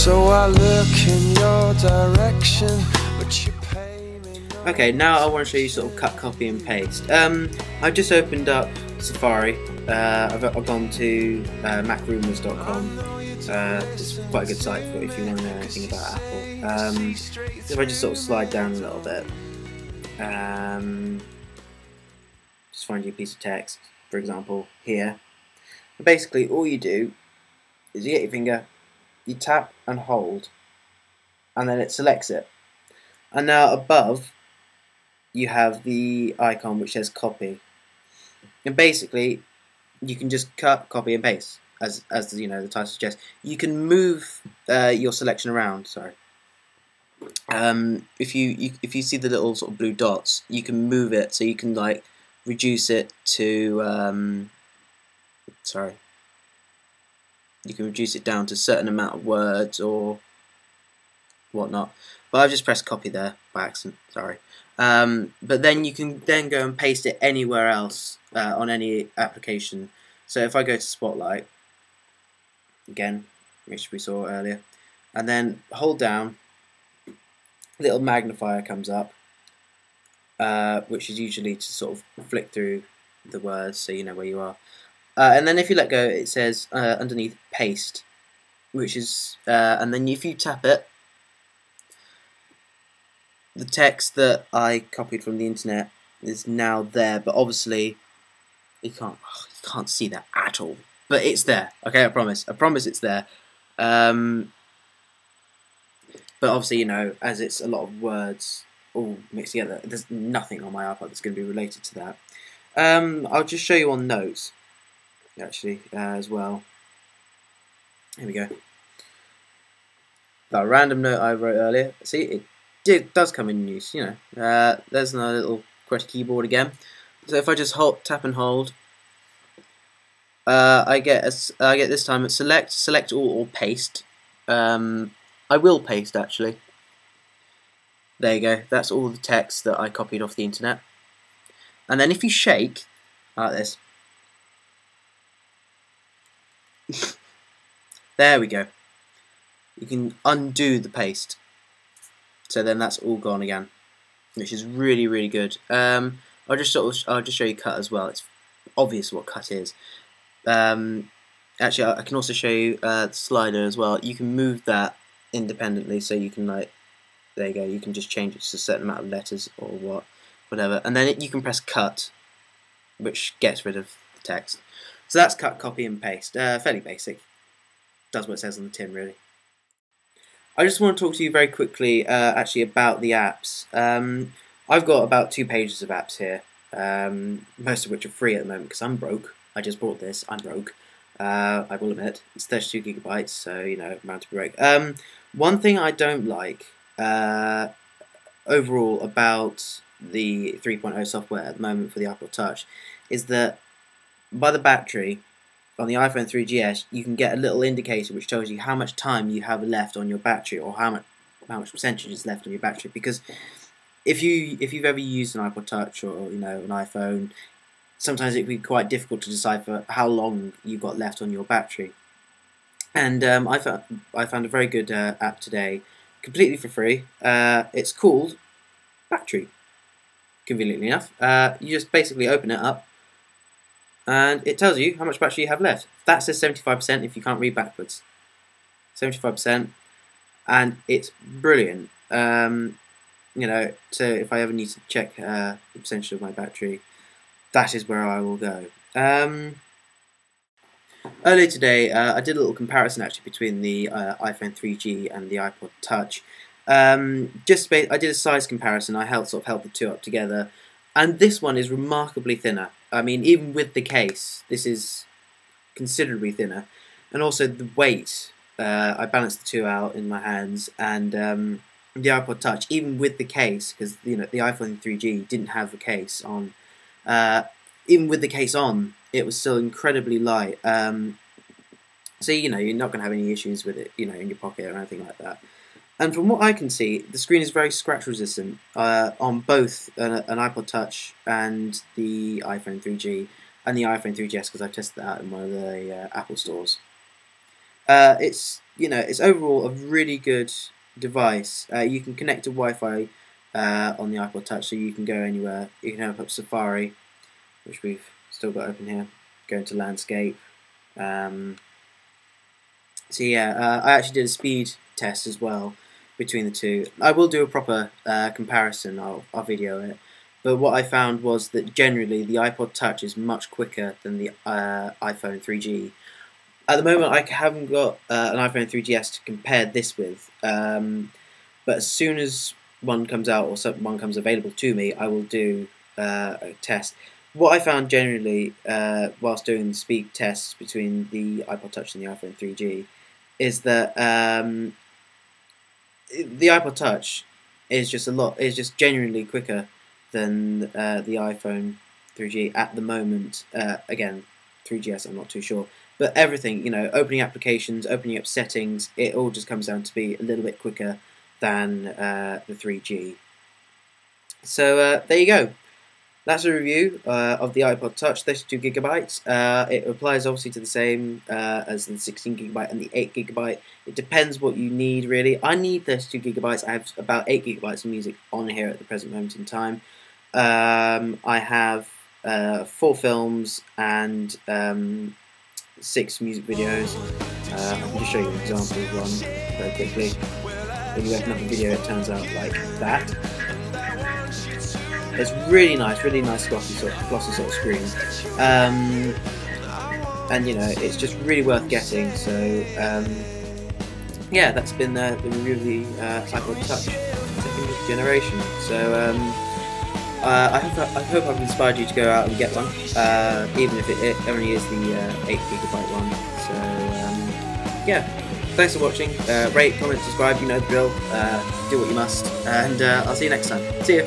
So I look in your direction, but you pay me no. Okay, now I want to show you sort of cut, copy and paste. I've just opened up Safari. I've gone to macrumors.com. It's quite a good site for if you want to know anything about Apple. If I just sort of slide down a little bit, just find you a piece of text, for example, here. And basically, all you do is you get your finger, you tap and hold, and then it selects it. And now above, you have the icon which says copy. And basically, you can just cut, copy, and paste, as you know the title suggests. You can move your selection around. Sorry. If you see the little sort of blue dots, you can move it, so you can like reduce it to you can reduce it down to a certain amount of words or whatnot. But I've just pressed copy there by accident. Sorry. But then you can then go and paste it anywhere else on any application. So if I go to Spotlight again, which we saw earlier, and then hold down, a little magnifier comes up, which is usually to sort of flick through the words so you know where you are. And then if you let go, it says underneath paste, which is and then if you tap it, the text that I copied from the internet is now there, but obviously you can't see that at all. But it's there. Okay, I promise it's there. But obviously, you know, as it's a lot of words all mixed together, there's nothing on my iPod that's going to be related to that. I'll just show you on notes, actually, as well. Here we go. That random note I wrote earlier. See, it does come in use, you know. There's another little QWERTY keyboard again. So if I just tap and hold, I get this time a select all or paste. I will paste actually. There you go. That's all the text that I copied off the internet. And then if you shake like this, there we go. You can undo the paste. So then that's all gone again, which is really, really good. I'll just show you cut as well. It's obvious what cut is. Actually, I can also show you the slider as well. You can move that independently, so you can there you go. You can just change it to a certain amount of letters or whatever, and then you can press cut, which gets rid of the text. So that's cut, copy, and paste. Fairly basic. Does what it says on the tin, really. I just want to talk to you very quickly actually about the apps. I've got about 2 pages of apps here, most of which are free at the moment because I'm broke. I just bought this, I'm broke. I will admit, it's 32 gigabytes, so you know, amount to break. One thing I don't like overall about the 3.0 software at the moment for the iPod Touch is that by the battery, on the iPhone 3GS, you can get a little indicator which tells you how much time you have left on your battery, or how much percentage is left on your battery. Because if you've ever used an iPod Touch or you know an iPhone, sometimes it can be quite difficult to decipher how long you've got left on your battery. And I found a very good app today, completely for free. It's called Battery. Conveniently enough, you just basically open it up, and it tells you how much battery you have left. That says 75% if you can't read backwards. 75%, and it's brilliant. You know, so if I ever need to check the percentage of my battery, that is where I will go. Earlier today, I did a little comparison actually between the iPhone 3G and the iPod Touch. I did a size comparison. I held the two up together, and this one is remarkably thinner. I mean, even with the case, this is considerably thinner, and also the weight. I balanced the two out in my hands, and the iPod Touch, even with the case, because you know the iPhone 3G didn't have a case on. Even with the case on, it was still incredibly light. So you know you're not going to have any issues with it, you know, in your pocket or anything like that. And from what I can see, the screen is very scratch resistant on both an iPod Touch and the iPhone 3G and the iPhone 3GS, because I've tested that out in one of the Apple stores. it's it's overall a really good device. You can connect to Wi-Fi on the iPod Touch, so you can go anywhere. You can open up Safari, which we've still got open here. Go into landscape. So yeah, I actually did a speed test as well between the two. I will do a proper comparison. I'll video it. But what I found was that generally the iPod Touch is much quicker than the iPhone 3G. At the moment, I haven't got an iPhone 3GS to compare this with. But as soon as one comes out or one comes available to me, I will do a test. What I found generally whilst doing the speed tests between the iPod Touch and the iPhone 3G is that the iPod Touch is just genuinely quicker than the iPhone 3G at the moment. Again, 3GS I'm not too sure, but everything, opening applications, opening up settings, it all just comes down to be a little bit quicker than the 3G. So there you go. That's a review of the iPod Touch, 32GB. It applies obviously to the same as the 16GB and the 8GB. It depends what you need, really. I need 32GB. I have about 8GB of music on here at the present moment in time. I have 4 films and 6 music videos. I can just show you an example of one very quickly. When you open up a video, it turns out like that. It's really nice glossy sort of screen, and it's just really worth getting. So yeah, that's been the review of the iPod Touch 2nd generation. So I hope I've inspired you to go out and get one, even if it only is the 8GB one. So yeah, thanks for watching. Rate, comment, subscribe. You know the drill. Do what you must, and I'll see you next time. See you.